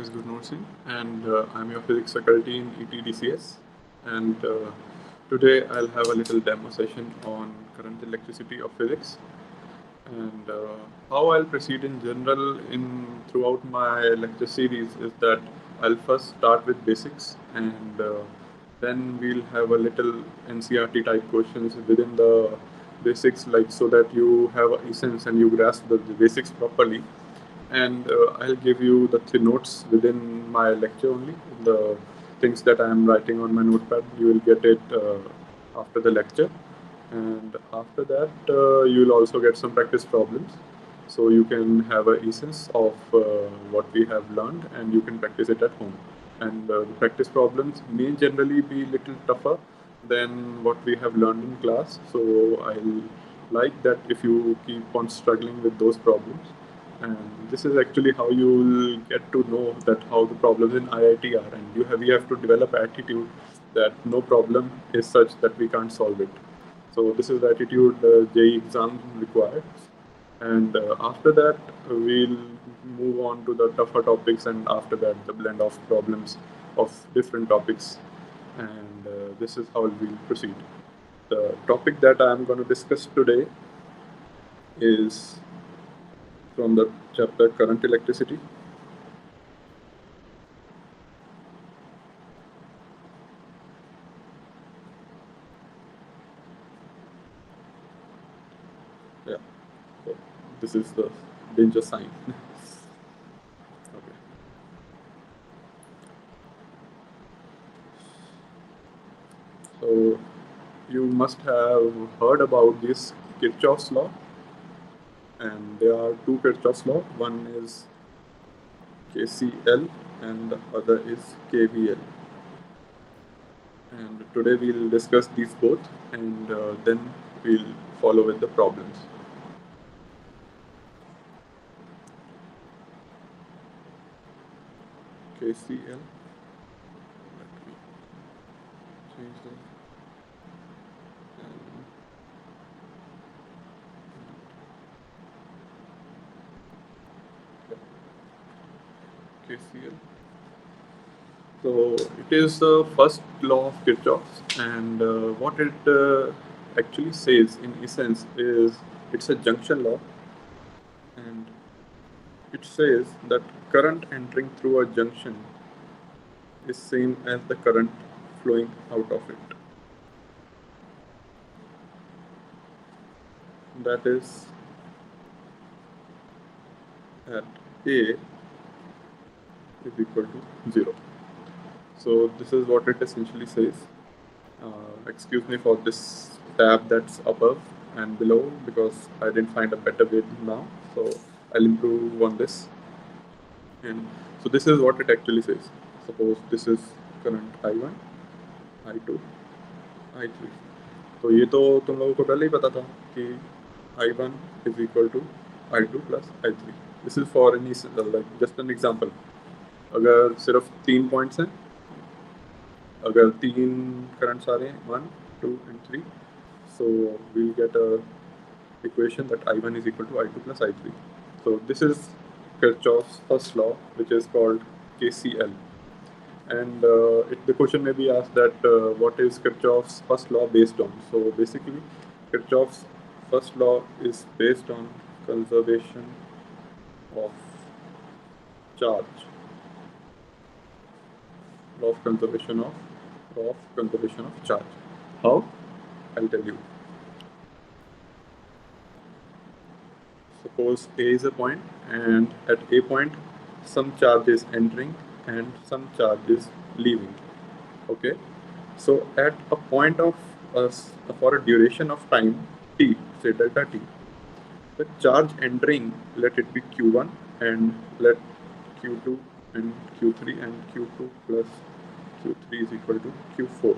is Gurnoor Singh, and I'm your physics faculty in ETDCS. And today I'll have a little demo session on current electricity of physics. And how I'll proceed in general in throughout my lecture series is that I'll first start with basics, and then we'll have a little NCRT type questions within the basics, like so that you have a sense and you grasp the basics properly. And I'll give you the three notes within my lecture only. The things that I am writing on my notepad, you will get it after the lecture. And after that, you will also get some practice problems. So you can have a essence of what we have learned, and you can practice it at home. And the practice problems may generally be little tougher than what we have learned in class. So I'll like that if you keep on struggling with those problems. And this is actually how you will get to know that how the problems in IIT are, and we have to develop attitude that no problem is such that we can't solve it. So this is the attitude JEE exam requires. And after that, we'll move on to the tougher topics, and after that, the blend of problems of different topics. And this is how we'll proceed. The topic that I'm going to discuss today is from the chapter Current Electricity. Yeah, so this is the danger sign. Okay. So you must have heard about this Kirchhoff's law, and there are two Kirchhoff's law. One is KCL and the other is KVL. And today we'll discuss these both, and then we'll follow with the problems. KCL. Let me change the KCL. So it is the first law of Kirchhoff's, and what it actually says in essence is it's a junction law, and it says that current entering through a junction is same as the current flowing out of it. That is at A is equal to 0. So this is what it essentially says. Excuse me for this tab that's above and below, because I didn't find a better way now. So I'll improve on this. And so this is what it actually says. Suppose this is current I1, I2, I3. तो ये तो तुम लोगों को पहले ही पता था कि I1 is equal to I2 plus I3. This is for any like just an example. अगर सिर्फ 3 पॉइंट्स हैं, अगर 3 करंट्स आ रहे हैं 1, 2 and 3, so we'll get a equation that I1 is equal to I2 plus I3. So this is Kirchhoff's first law, which is called KCL. And the question may be asked that what is Kirchhoff's first law based on? So basically, Kirchhoff's first law is based on conservation of charge. Law of conservation of charge. How? I'll tell you. Suppose A is a point, and at A point, some charge is entering and some charge is leaving. Okay, so at a point of for a duration of time t, say delta t, the charge entering, let it be Q1, and let Q2 and Q3 and Q2 plus Q3 is equal to Q4,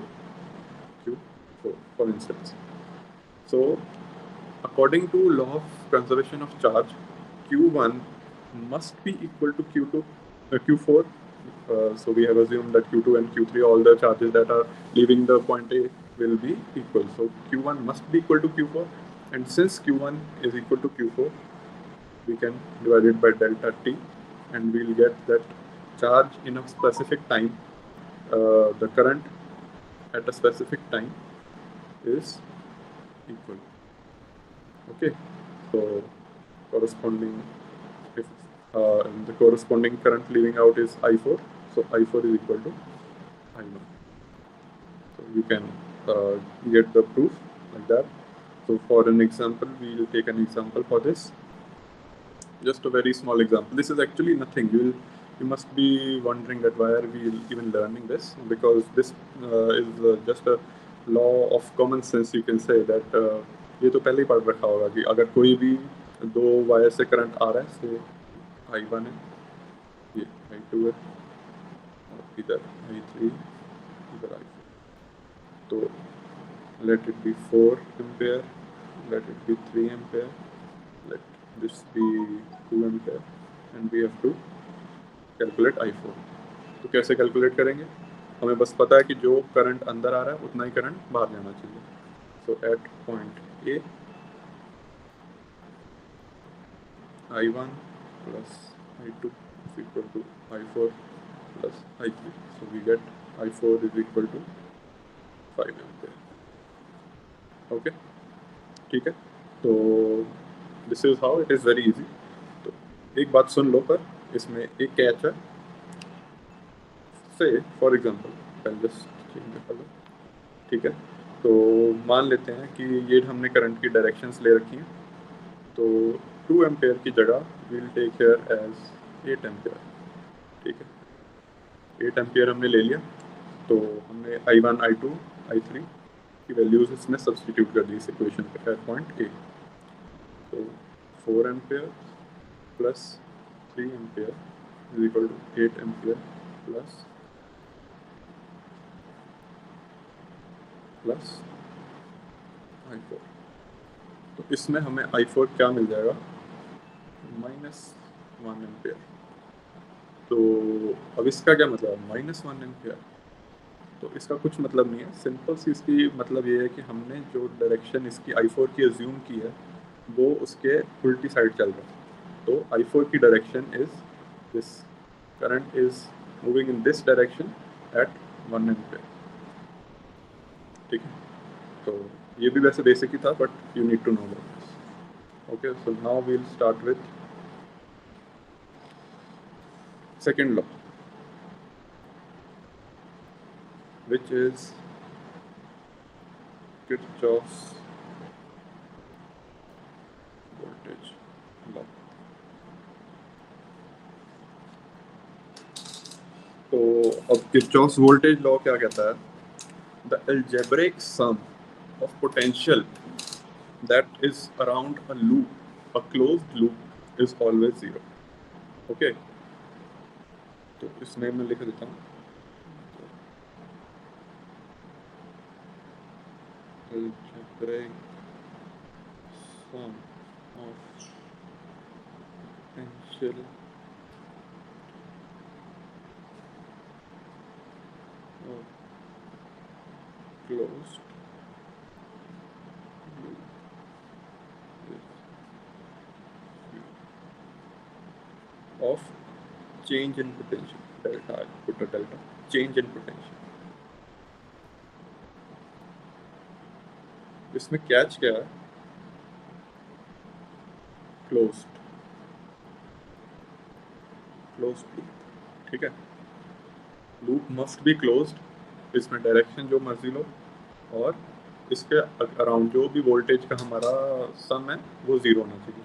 for instance. So according to law of conservation of charge, Q1 must be equal to Q4. So we have assumed that Q2 and Q3, all the charges that are leaving the point A will be equal. So Q1 must be equal to Q4, and since Q1 is equal to Q4, we can divide it by delta T, and we'll get that charge in a specific time, the current at a specific time is equal. Okay, so corresponding, if the corresponding current leaving out is I4, so I4 is equal to I1. So you can get the proof like that. So for an example, we will take an example for this. Just a very small example. This is actually nothing. You must be wondering that why are we even learning this? Because this is just a law of common sense. You can say that ये तो पहले ही पढ़ रखा होगा कि अगर कोई भी दो वायर से करंट आ रहा है, से I1 है, ये I2 है, और इधर I3, इधर I4. तो let it be 4 ampere, let it be 3 ampere, let this be 2 ampere, and we have to calculate I4. तो कैसे कैलकुलेट करेंगे? हमें बस पता है कि जो करंट अंदर आ रहा है उतना ही करंट बाहर जाना चाहिए. So at point A, I1 plus I2 is equal to I4 plus I3. So we get I4 is equal to 5 ampere. Okay, ठीक है. तो this is how it is very easy. तो एक बात सुन लो, पर इसमें एक कैच है. से फॉर एग्जांपल, पहले जस्ट चेंज कर लो. ठीक है, तो मान लेते हैं कि ये हमने करंट की डायरेक्शंस ले रखी हैं. तो 2 एम्पेयर की जगह will take care as 8 ampere. ठीक है, 8 एम्पेयर हमने ले लिया. तो हमने I1, I2, I3 की वैल्यूज इसमें सब्सटीट्यूट कर दी इस इक्वेशन पे एट पॉइंट ए. तो 4 ampere plus 3 ampere is equal to 8 ampere plus I4. तो इसमें हमें I4 क्या मिल जाएगा? -1 एम्पेयर. तो अब इसका क्या मतलब है -1 एम्पेयर? तो इसका कुछ मतलब नहीं है. सिंपल सी इसकी मतलब ये है कि हमने जो डायरेक्शन इसकी I4 की अज्यूम की है वो उसके उल्टी साइड चल रहा है. तो I4 की direction is this, current is moving in this direction at 1 ampere. ठीक है, तो ये भी वैसे बेसिक ही था, but you need to know about this. Okay, so now we will start with second law, which is Kirchhoff's voltage law. तो अब Kirchhoff's voltage law क्या कहता है? The algebraic sum of potential that is around a loop, a closed loop, is always zero. Okay, तो इसमें मैं लिख देता हूँ. Algebraic sum of potential of closed loop of change in potential, delta. I put a delta, change in potential. इसमें catch क्या है? Closed loop. ठीक है, लूप मस्ट बी क्लोज्ड. इसमें डायरेक्शन जो मर्जी लो, और इसके अराउंड जो भी वोल्टेज का हमारा सम है वो ज़ीरो होना चाहिए.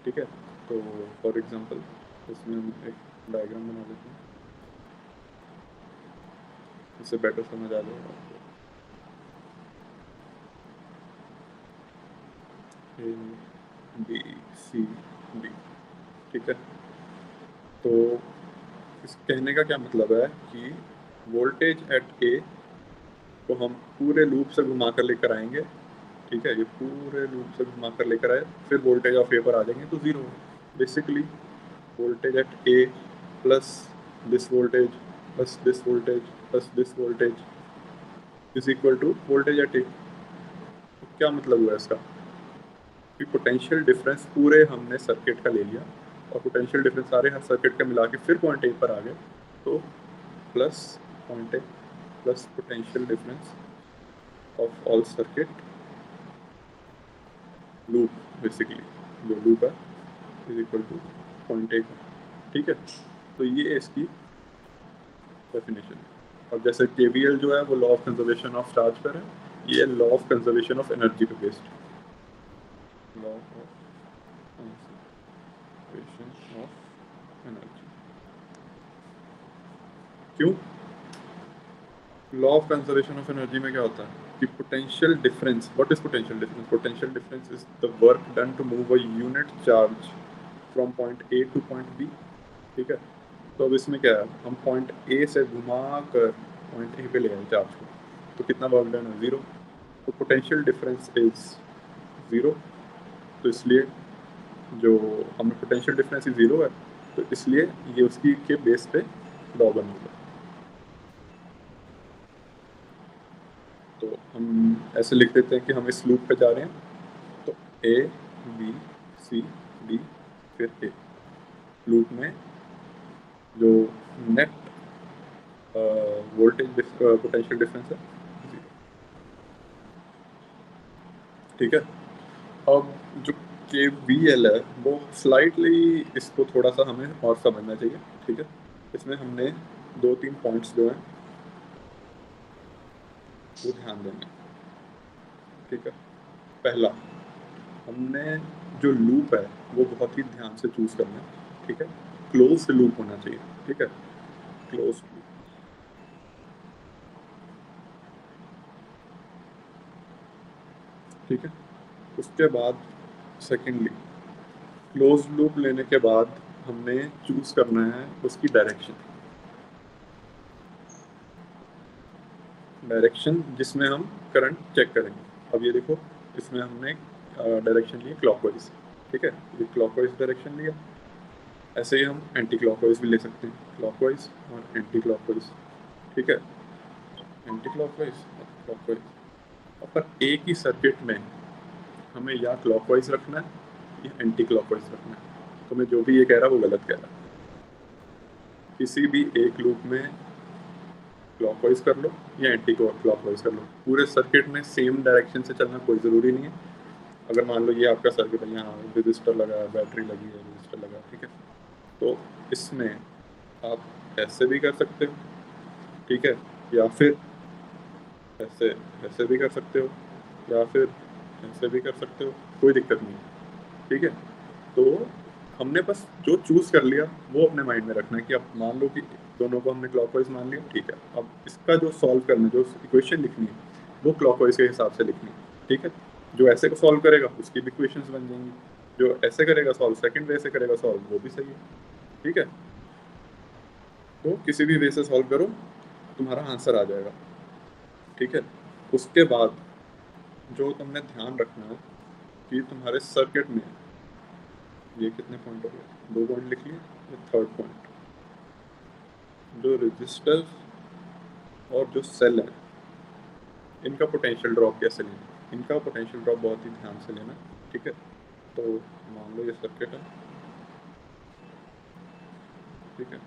ठीक है, तो फॉर एग्जांपल इसमें हम एक डायग्राम बना देते हैं, इससे बेटर समझ आ जाएगा आपको. A, B, C, D. ठीक है, तो इस कहने का क्या मतलब है कि वोल्टेज एट ए को हम पूरे लूप से घुमा कर लेकर आएंगे. ठीक है, ये पूरे लूप से घुमा कर लेकर आए, फिर वोल्टेज ऑफ ए पर आ जाएंगे तो zero. Basically voltage at A plus this voltage plus this voltage plus this voltage is equal to voltage at A. क्या मतलब हुआ इसका? कि पोटेंशियल डिफरेंस पूरे हमने सर्किट का ले लिया, और पोटेंशियल डिफरेंस सारे हर सर्किट का मिला के फिर पॉइंट ए पर आ गए. तो plus point A plus potential difference of all circuit loop, basically जो लूप है is equal to point A का, ठीक है। तो ये इसकी डेफिनेशन है। और जैसे केवीएल जो है वो law of conservation of charge पर है, ये law of conservation of energy पे based, law of conservation of energy. क्यों? Law of conservation of energy में क्या होता है कि potential difference, what is potential difference? Potential difference is the work done to move a unit charge from point A to point B, ठीक है। तो अब इसमें क्या है, हम पॉइंट ए से घुमा कर पॉइंट ए पे ले आए चार्ज को, तो कितना वर्क डन है? 0। तो पोटेंशियल डिफरेंस इज 0। तो इसलिए जो हमें पोटेंशियल डिफरेंस ही 0 है, तो इसलिए ये उसकी के बेस पे लॉ बनेगा। तो हम ऐसे लिख देते हैं कि हम इस लूप पे जा रहे हैं, तो ए बी सी डी फिर ए, लूप में जो नेट वोल्टेज पोटेंशियल डिफरेंस है 0, ठीक है। अब जो के वी एल है वो स्लाइटली, इसको थोड़ा सा हमें और समझना चाहिए, ठीक है। इसमें हमने 2-3 पॉइंट्स जो हैं वो ध्यान देंगे, ठीक है। पहला, हमने जो लूप है वो बहुत ही ध्यान से चूज करना है, ठीक है। क्लोज लूप होना चाहिए, ठीक है, क्लोज लूप, ठीक है। उसके बाद सेकेंडली, क्लोज लूप लेने के बाद हमने चूज करना है उसकी डायरेक्शन, जिसमें हम करंट चेक करेंगे। अब ये देखो, इसमें हमने डायरेक्शन ली क्लॉकवाइज, ठीक है, ये क्लॉकवाइज डायरेक्शन लिया। ऐसे ही हम एंटी क्लॉकवाइज भी ले सकते हैं, क्लॉकवाइज और एंटी क्लॉकवाइज, ठीक है। एंटी क्लॉकवाइज और क्लॉकवाइज। पर एक ही सर्किट में हमें या क्लॉकवाइज रखना है या एंटी क्लॉकवाइज रखना है। तो मैं जो भी ये कह रहा वो गलत कह रहा। किसी भी एक लूप में क्लॉकवाइज कर लो या एंटी क्लॉकवाइज कर लो, पूरे सर्किट में सेम डायरेक्शन से चलना कोई ज़रूरी नहीं है। अगर मान लो ये आपका सर्किट है, यहाँ रजिस्टर लगा है, बैटरी लगी है, रजिस्टर लगा है, ठीक है। तो इसमें आप ऐसे भी कर सकते हो, ठीक है, या फिर ऐसे ऐसे भी कर सकते हो, या फिर ऐसे भी कर सकते हो, कोई दिक्कत नहीं है, ठीक है। तो हमने बस जो चूज कर लिया वो अपने माइंड में रखना है कि अब मान लो कि दोनों को हमने क्लॉकवाइज मान लिया, ठीक है। अब इसका जो सॉल्व करना, जो इक्वेशन लिखनी है वो क्लॉकवाइज के हिसाब से लिखनी है, ठीक है। जो ऐसे को सॉल्व करेगा उसकी भी इक्वेशंस बन जाएंगी, जो ऐसे करेगा सॉल्व, सेकंड वे से करेगा सॉल्व, वो भी सही है, ठीक है। तो किसी भी वे से सॉल्व करो तुम्हारा आंसर आ जाएगा, ठीक है। उसके बाद जो तुमने ध्यान रखना है कि तुम्हारे सर्किट में ये कितने पॉइंट हो गए, 2 पॉइंट लिख लिए, ये थर्ड पॉइंट, जो रजिस्टर और जो सेल है इनका पोटेंशियल ड्रॉप कैसे लेना, इनका पोटेंशियल ड्रॉप बहुत ही ध्यान से लेना, ठीक है। तो मान लो ये सर्किट है, ठीक है।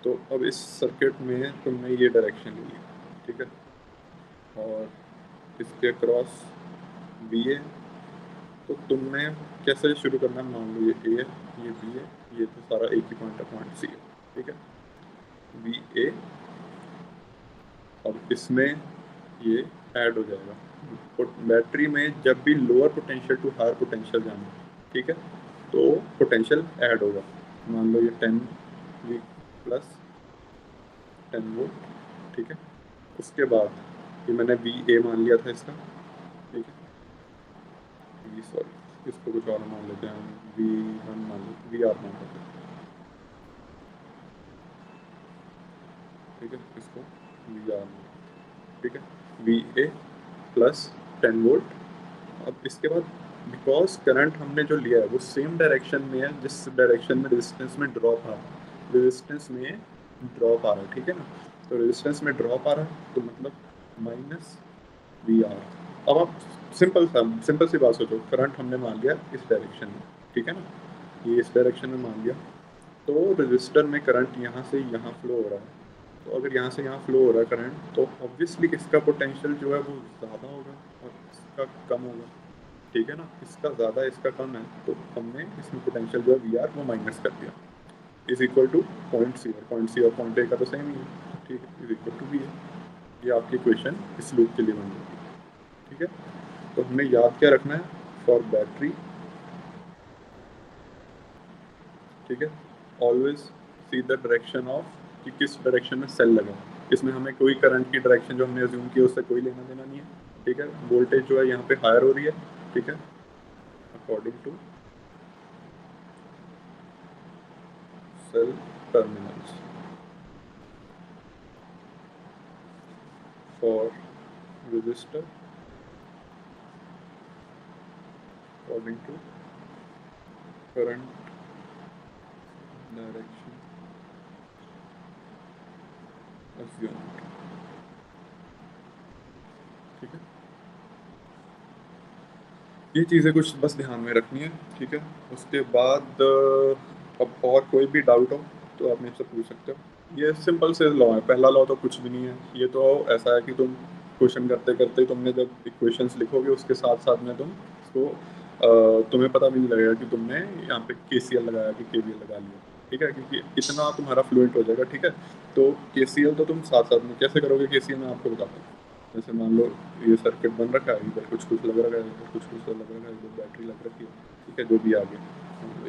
तो अब इस सर्किट में तुमने ये डायरेक्शन ली, ठीक है, और इसके क्रॉस बी ए। तो तुमने कैसे शुरू करना है, मान लो ये ए है, ये बी है, ये तो सारा एक ही पॉइंट है, पॉइंट सी है, ठीक है, बी ए। अब इसमें ये ऐड हो जाएगा बैटरी में, जब भी lower potential to higher potential जाना, ठीक है, तो पोटेंशियल ऐड होगा। मान लो ये 10 वी प्लस 10 वोल्ट, ठीक है। उसके बाद ये मैंने वी ए मान लिया था इसका, ठीक है, वी सॉरी इसको कुछ और मान लेते हैं, वी वन मान लेते, वी आर मान लेते हैं, ठीक है, इसको वी आर, ठीक है, वी ए प्लस 10 वोल्ट। अब इसके बाद बिकॉज करंट हमने जो लिया है वो सेम डायरेक्शन में है जिस डायरेक्शन में रेजिस्टेंस में ड्रॉप आ रहा है, रेजिस्टेंस में ड्रॉप आ रहा है, ठीक है ना। तो रेजिस्टेंस में ड्रॉप आ रहा है तो मतलब माइनस वी आर। अब आप सिंपल सी बात सोचो, करंट हमने मान लिया इस डायरेक्शन में, ठीक है ना, ये इस डायरेक्शन में मान लिया, तो रजिस्टर में करंट यहाँ से यहाँ फ्लो हो रहा है, तो अगर यहाँ से यहाँ फ्लो हो रहा है करंट, तो ऑब्वियसली इसका पोटेंशियल जो है वो ज़्यादा होगा और इसका कम होगा, ठीक है ना। इसका ज़्यादा इसका कम है, तो हमने इसमें पोटेंशियल जो है वी आर वो माइनस कर दिया, is equal to point C और पॉइंट ए का तो सेम ही है, ठीक है, इज इक्वल टू वी है। ये आपकी इक्वेशन इस लूप के लिए बन जाएगी, ठीक है। तो हमने याद क्या रखना है फॉर बैटरी, ठीक है, always see the direction of कि किस डायरेक्शन में सेल लगा। इसमें हमें कोई करंट की डायरेक्शन जो हमने अज्यूम की उससे कोई लेना देना नहीं है, ठीक है। वोल्टेज जो है यहाँ पे हायर हो रही है, ठीक है, according to cell terminals for resistor according to current direction assumed, ठीक है। ये चीज़ें कुछ बस ध्यान में रखनी है, ठीक है। उसके बाद अब और कोई भी डाउट हो तो आप मुझसे पूछ सकते हो। ये सिंपल से लॉ है, पहला लॉ तो कुछ भी नहीं है, ये तो ऐसा है कि तुम क्वेश्चन करते करते तुमने जब इक्वेशंस लिखोगे उसके साथ साथ में तुम इसको तुम्हें पता भी नहीं लगेगा कि तुमने यहाँ पे केसीएल लगाया कि केवीएल लगा लिया, ठीक है, क्योंकि इतना तुम्हारा फ्लुएंट हो जाएगा, ठीक है। तो केसीएल तो तुम साथ साथ में कैसे करोगे, केसीएल मैं आपको बताता हूँ। जैसे मान लो ये सर्किट बन रखा है, इधर कुछ कुछ लग रखा है, इधर कुछ कुछ लग रखा है, इधर बैटरी लग रखी है, ठीक है, जो भी आगे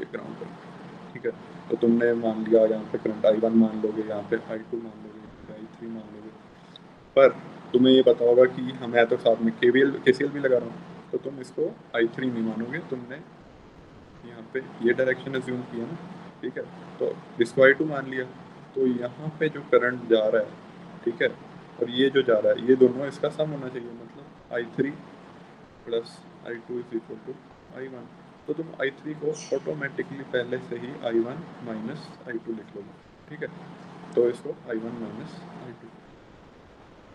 एक ग्राउंड पर, ठीक है। तो तुमने मान लिया यहाँ पे करंट I1 मान लोगे, यहाँ पे I2 मान लोगे, I3 मान लोगे, पर तुम्हें ये पता होगा कि मैं तो साथ में केसीएल भी लगा रहा हूँ, तो तुम इसको I3 नहीं मानोगे, तुमने यहाँ पे ये डायरेक्शन एज्यूम किया ना, ठीक है, तो इसको I2 मान लिया। तो यहाँ पे जो करंट जा रहा है, ठीक है, और ये जो जा रहा है, ये दोनों इसका सम होना चाहिए, मतलब I3 plus I2 is equal to I1। तो तुम I3 को ऑटोमेटिकली पहले से ही I1 माइनस I2 लिख लोगे, ठीक है। तो इसको I1 माइनस I2,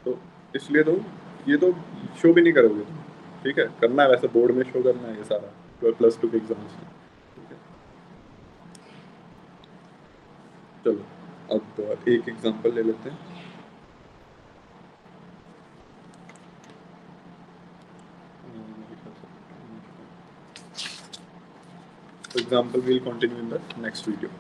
तो इसलिए तुम ये तो शो भी नहीं करोगे तुम, ठीक है। करना है वैसे बोर्ड में शो करना है ये सारा, 12+2 के एग्जाम्स में, ठीक है। चलो अब एक एग्जांपल ले लेते हैं। Example will continue in the next video.